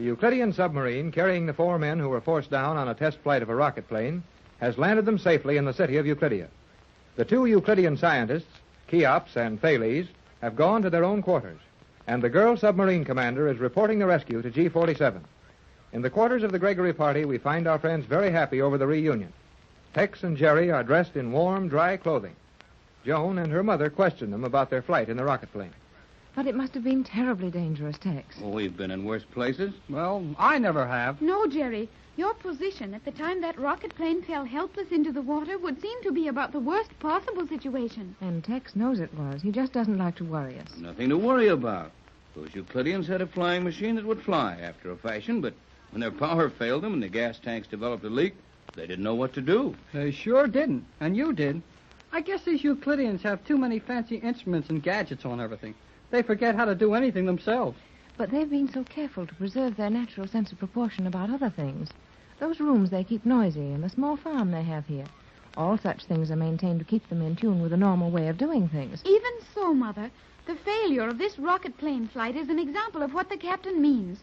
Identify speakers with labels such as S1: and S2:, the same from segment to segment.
S1: The Euclidean submarine, carrying the 4 men who were forced down on a test flight of a rocket plane, has landed them safely in the city of Euclidia. The 2 Euclidean scientists, Cheops and Thales, have gone to their own quarters, and the girl submarine commander is reporting the rescue to G-47. In the quarters of the Gregory party, we find our friends very happy over the reunion. Tex and Jerry are dressed in warm, dry clothing. Joan and her mother question them about their flight in the rocket plane.
S2: But it must have been terribly dangerous, Tex.
S3: Oh, we've been in worse places.
S4: Well, I never have.
S5: No, Jerry. Your position at the time that rocket plane fell helpless into the water would seem to be about the worst possible situation.
S2: And Tex knows it was. He just doesn't like to worry us.
S3: Nothing to worry about. Those Euclideans had a flying machine that would fly after a fashion, but when their power failed them and the gas tanks developed a leak, they didn't know what to do.
S4: They sure didn't. And you did. I guess these Euclideans have too many fancy instruments and gadgets on everything. They forget how to do anything themselves.
S2: But they've been so careful to preserve their natural sense of proportion about other things. Those rooms they keep noisy and the small farm they have here. All such things are maintained to keep them in tune with the normal way of doing things.
S5: Even so, Mother, the failure of this rocket plane flight is an example of what the captain means.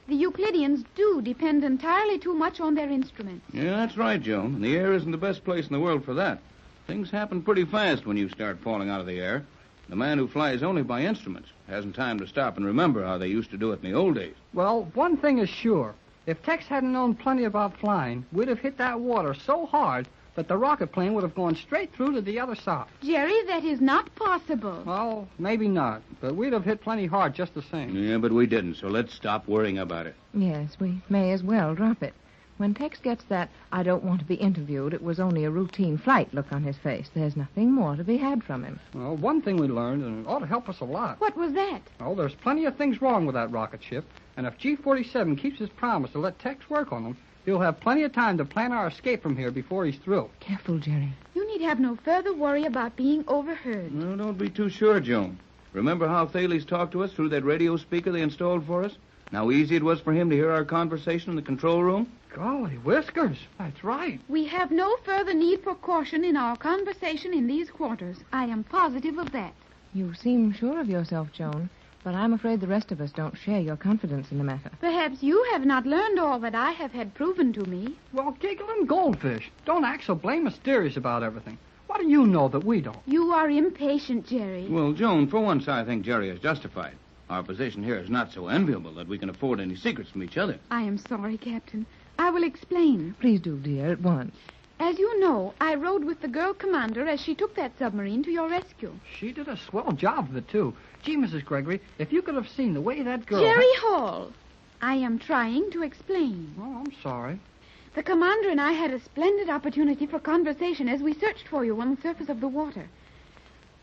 S5: The Euclideans do depend entirely too much on their instruments.
S3: Yeah, that's right, Joan. And the air isn't the best place in the world for that. Things happen pretty fast when you start falling out of the air. The man who flies only by instruments hasn't time to stop and remember how they used to do it in the old days.
S4: Well, one thing is sure. If Tex hadn't known plenty about flying, we'd have hit that water so hard that the rocket plane would have gone straight through to the other side.
S5: Jerry, that is not possible.
S4: Well, maybe not, but we'd have hit plenty hard just the same.
S3: Yeah, but we didn't, so let's stop worrying about it.
S2: Yes, we may as well drop it. When Tex gets that, I don't want to be interviewed, it was only a routine flight look on his face. There's nothing more to be had from him.
S4: Well, one thing we learned, and it ought to help us a lot.
S5: What was that?
S4: Oh, there's plenty of things wrong with that rocket ship, and if G-47 keeps his promise to let Tex work on them, he'll have plenty of time to plan our escape from here before he's through.
S2: Careful, Jerry.
S5: You need have no further worry about being overheard.
S3: No, don't be too sure, Joan. Remember how Thales talked to us through that radio speaker they installed for us? And how easy it was for him to hear our conversation in the control room?
S4: Golly whiskers, that's right.
S5: We have no further need for caution in our conversation in these quarters. I am positive of that.
S2: You seem sure of yourself, Joan, but I'm afraid the rest of us don't share your confidence in the matter.
S5: Perhaps you have not learned all that I have had proven to me.
S4: Well, giggling goldfish, don't act so blame mysterious about everything. What do you know that we don't?
S5: You are impatient, Jerry.
S3: Well, Joan, for once I think Jerry is justified. Our position here is not so enviable that we can afford any secrets from each other.
S5: I am sorry, Captain. I will explain.
S2: Please do, dear, at once.
S5: As you know, I rode with the girl commander as she took that submarine to your rescue.
S4: She did a swell job of it, too. Gee, Mrs. Gregory, if you could have seen the way that girl...
S5: Jerry Hall, I am trying to explain.
S4: Oh, I'm sorry.
S5: The commander and I had a splendid opportunity for conversation as we searched for you on the surface of the water.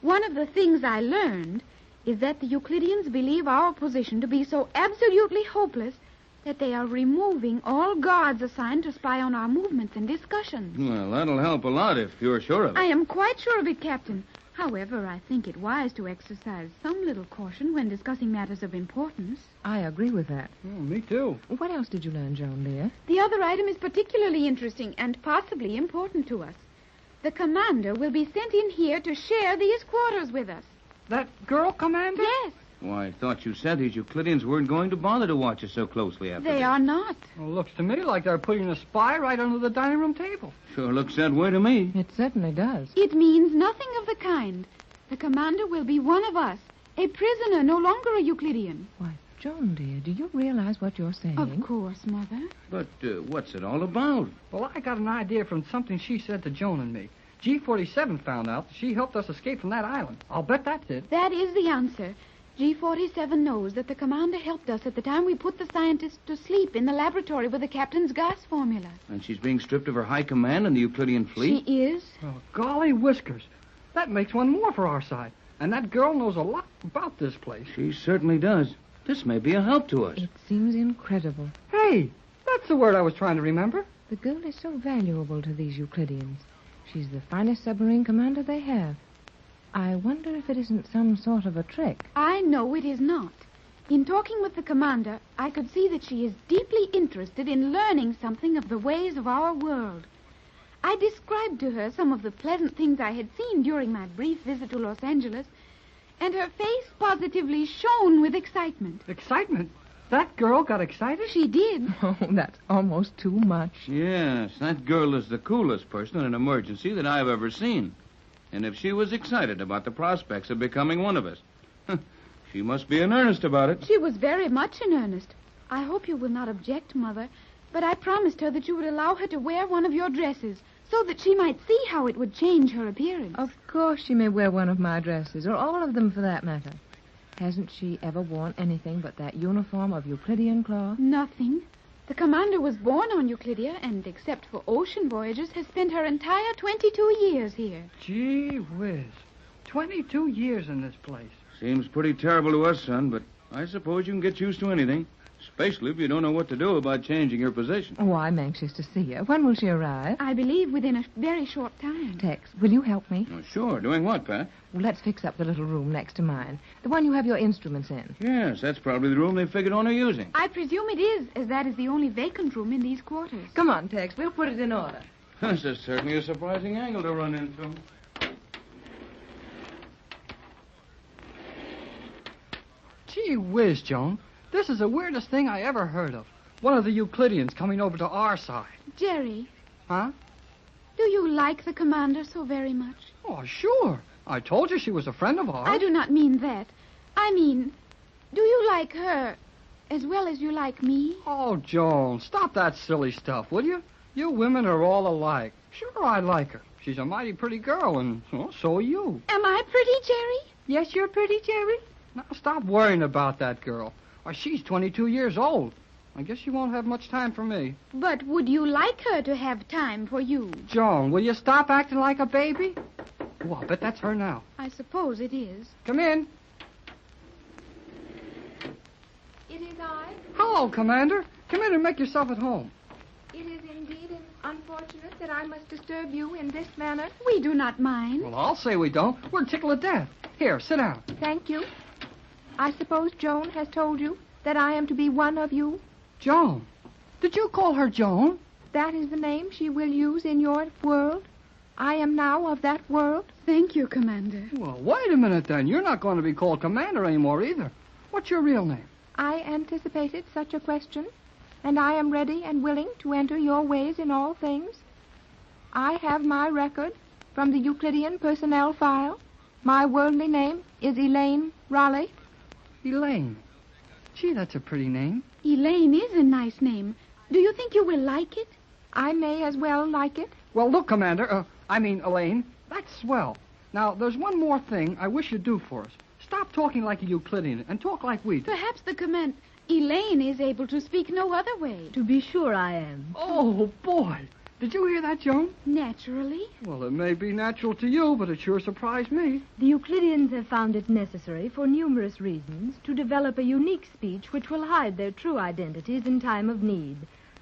S5: One of the things I learned is that the Euclideans believe our position to be so absolutely hopeless that they are removing all guards assigned to spy on our movements and discussions.
S3: Well, that'll help a lot if you're sure of it.
S5: I am quite sure of it, Captain. However, I think it wise to exercise some little caution when discussing matters of importance.
S2: I agree with that.
S4: Oh, me too.
S2: What else did you learn, Joan, dear?
S5: The other item is particularly interesting and possibly important to us. The commander will be sent in here to share these quarters with us.
S4: That girl, Commander?
S5: Yes.
S3: Why, I thought you said these Euclideans weren't going to bother to watch us so closely after
S5: They
S3: this.
S5: are not.
S4: Well, looks to me like they're putting a spy right under the dining room table.
S3: Sure looks that way to me.
S2: It certainly does.
S5: It means nothing of the kind. The commander will be one of us, a prisoner, no longer a Euclidean.
S2: Why, Joan, dear, do you realize what you're saying?
S5: Of course, Mother.
S3: But what's it all about?
S4: Well, I got an idea from something she said to Joan and me. G-47 found out that she helped us escape from that island. I'll bet that's it.
S5: That is the answer. G-47 knows that the commander helped us at the time we put the scientists to sleep in the laboratory with the captain's gas formula.
S3: And she's being stripped of her high command in the Euclidean fleet?
S5: She is.
S4: Oh, golly whiskers. That makes one more for our side. And that girl knows a lot about this place.
S3: She certainly does. This may be a help to us.
S2: It seems incredible.
S4: Hey, that's the word I was trying to remember.
S2: The girl is so valuable to these Euclideans. She's the finest submarine commander they have. I wonder if it isn't some sort of a trick.
S5: I know it is not. In talking with the commander, I could see that she is deeply interested in learning something of the ways of our world. I described to her some of the pleasant things I had seen during my brief visit to Los Angeles, and her face positively shone with excitement.
S4: Excitement? That girl got excited?
S5: She did.
S2: Oh, that's almost too much.
S3: Yes, that girl is the coolest person in an emergency that I've ever seen. And if she was excited about the prospects of becoming one of us, she must be in earnest about it.
S5: She was very much in earnest. I hope you will not object, Mother, but I promised her that you would allow her to wear one of your dresses so that she might see how it would change her appearance.
S2: Of course she may wear one of my dresses, or all of them for that matter. Hasn't she ever worn anything but that uniform of Euclidean cloth?
S5: Nothing. The commander was born on Euclidia and, except for ocean voyages, has spent her entire 22 years here.
S4: Gee whiz. 22 years in this place.
S3: Seems pretty terrible to us, son, but I suppose you can get used to anything. Especially if you don't know what to do about changing your position.
S2: Oh, I'm anxious to see her. When will she arrive?
S5: I believe within a very short time.
S2: Tex, will you help me?
S3: Oh, sure. Doing what, Pat?
S2: Well, let's fix up the little room next to mine. The one you have your instruments in.
S3: Yes, that's probably the room they figured on her using.
S5: I presume it is, as that is the only vacant room in these quarters.
S2: Come on, Tex. We'll put it in order.
S3: This is certainly a surprising angle to run into.
S4: Gee whiz, Joan. This is the weirdest thing I ever heard of. One of the Euclideans coming over to our side.
S5: Jerry.
S4: Huh?
S5: Do you like the commander so very much?
S4: Oh, sure. I told you she was a friend of ours.
S5: I do not mean that. I mean, do you like her as well as you like me?
S4: Oh, Joan, stop that silly stuff, will you? You women are all alike. Sure, I like her. She's a mighty pretty girl, and well, so are you.
S5: Am I pretty, Jerry?
S2: Yes, you're pretty, Jerry.
S4: Now, stop worrying about that girl. Why, she's 22 years old. I guess she won't have much time for me.
S5: But would you like her to have time for you?
S4: Joan, will you stop acting like a baby? Oh, I bet that's her now.
S5: I suppose it is.
S4: Come in.
S2: It is I.
S4: Hello, Commander. Come in and make yourself at home.
S2: It is indeed unfortunate that I must disturb you in this manner.
S5: We do not mind.
S4: Well, I'll say we don't. We're tickled to death. Here, sit down.
S2: Thank you. I suppose Joan has told you that I am to be one of you.
S4: Joan? Did you call her Joan?
S2: That is the name she will use in your world. I am now of that world.
S5: Thank you, Commander.
S4: Well, wait a minute, then. You're not going to be called Commander anymore, either. What's your real name?
S2: I anticipated such a question, and I am ready and willing to enter your ways in all things. I have my record from the Euclidean personnel file. My worldly name is Elaine Raleigh.
S4: Elaine. Gee, that's a pretty name.
S5: Elaine is a nice name. Do you think you will like it?
S2: I may as well like it.
S4: Well, look, Commander. Elaine, that's swell. Now, there's one more thing I wish you'd do for us. Stop talking like a Euclidean and talk like we do.
S5: Perhaps the command... Elaine is able to speak no other way.
S6: To be sure I am.
S4: Oh, boy. Did you hear that, Joan?
S5: Naturally.
S4: Well, it may be natural to you, but it sure surprised me.
S6: The Euclideans have found it necessary, for numerous reasons, to develop a unique speech which will hide their true identities in time of need.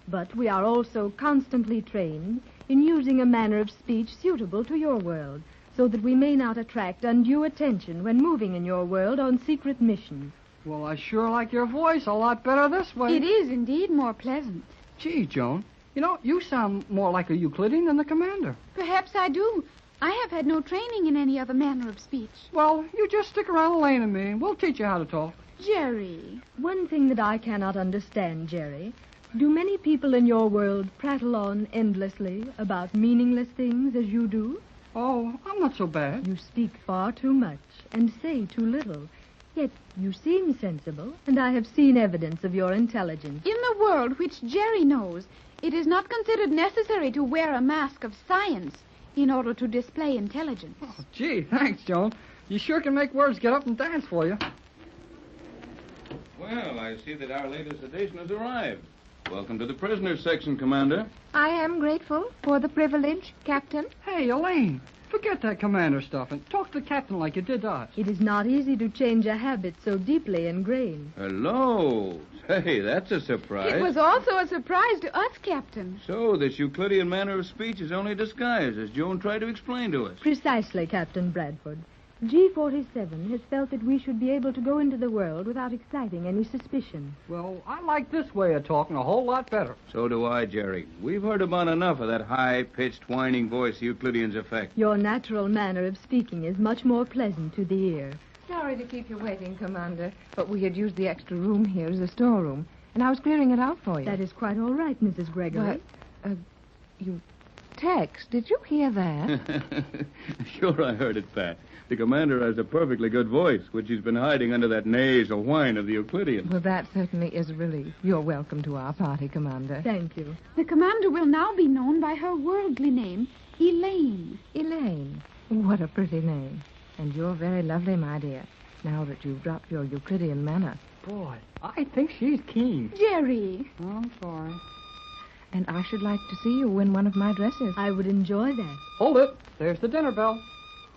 S6: But we are also constantly trained in using a manner of speech suitable to your world, so that we may not attract undue attention when moving in your world on secret missions.
S4: Well, I sure like your voice a lot better this way.
S5: It is indeed more pleasant.
S4: Gee, Joan, you know, you sound more like a Euclidean than the commander.
S5: Perhaps I do. I have had no training in any other manner of speech.
S4: Well, you just stick around Elaine and me, and we'll teach you how to talk.
S5: Jerry.
S6: One thing that I cannot understand, Jerry, do many people in your world prattle on endlessly about meaningless things as you do?
S4: Oh, I'm not so bad.
S6: You speak far too much and say too little. Yet you seem sensible, and I have seen evidence of your intelligence.
S5: In the world which Jerry knows, it is not considered necessary to wear a mask of science in order to display intelligence.
S4: Oh, gee, thanks, Joan. You sure can make words get up and dance for you.
S3: Well, I see that our latest edition has arrived. Welcome to the prisoners section, Commander.
S2: I am grateful for the privilege, Captain.
S4: Hey, Elaine, forget that commander stuff and talk to the captain like you did to us.
S6: It is not easy to change a habit so deeply ingrained.
S3: Hello. Hey, that's a surprise.
S5: It was also a surprise to us, Captain.
S3: So, this Euclidean manner of speech is only disguise, as Joan tried to explain to us.
S6: Precisely, Captain Bradford. G47 has felt that we should be able to go into the world without exciting any suspicion.
S4: Well, I like this way of talking a whole lot better.
S3: So do I, Jerry. We've heard about enough of that high-pitched, whining voice the Euclideans affect.
S6: Your natural manner of speaking is much more pleasant to the ear.
S2: Sorry to keep you waiting, Commander, but we had used the extra room here as a storeroom, and I was clearing it out for you.
S6: That is quite all right, Mrs. Gregory.
S2: What? Tex, did you hear that?
S3: Sure, I heard it, Pat. The commander has a perfectly good voice, which he's been hiding under that nasal whine of the Euclidean.
S2: Well, that certainly is a relief. You're welcome to our party, Commander.
S6: Thank you.
S5: The commander will now be known by her worldly name, Elaine.
S2: Elaine. What a pretty name. And you're very lovely, my dear, now that you've dropped your Euclidean manner.
S4: Boy, I think she's keen.
S5: Jerry.
S4: Oh, I'm sorry.
S2: And I should like to see you win one of my dresses.
S6: I would enjoy that.
S4: Hold it. There's the dinner bell.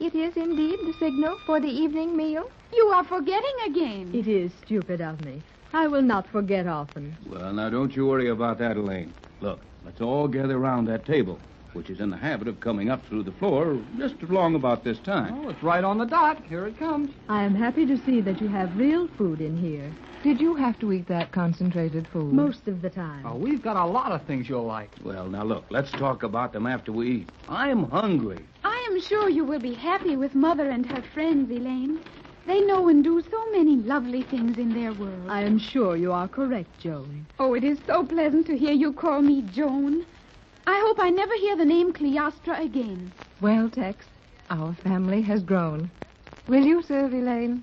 S2: It is indeed the signal for the evening meal.
S5: You are forgetting again.
S6: It is stupid of me. I will not forget often.
S3: Well, now, don't you worry about that, Elaine. Look, let's all gather around that table, which is in the habit of coming up through the floor just along about this time.
S4: Oh, it's right on the dot. Here it comes.
S6: I am happy to see that you have real food in here.
S2: Did you have to eat that concentrated food?
S6: Most of the time.
S4: Oh, we've got a lot of things you'll like.
S3: Well, now, look, let's talk about them after we eat. I'm hungry.
S5: I am sure you will be happy with Mother and her friends, Elaine. They know and do so many lovely things in their world.
S6: I am sure you are correct, Joan.
S5: Oh, it is so pleasant to hear you call me Joan. I hope I never hear the name Cleostra again.
S2: Well, Tex, our family has grown. Will you serve, Elaine?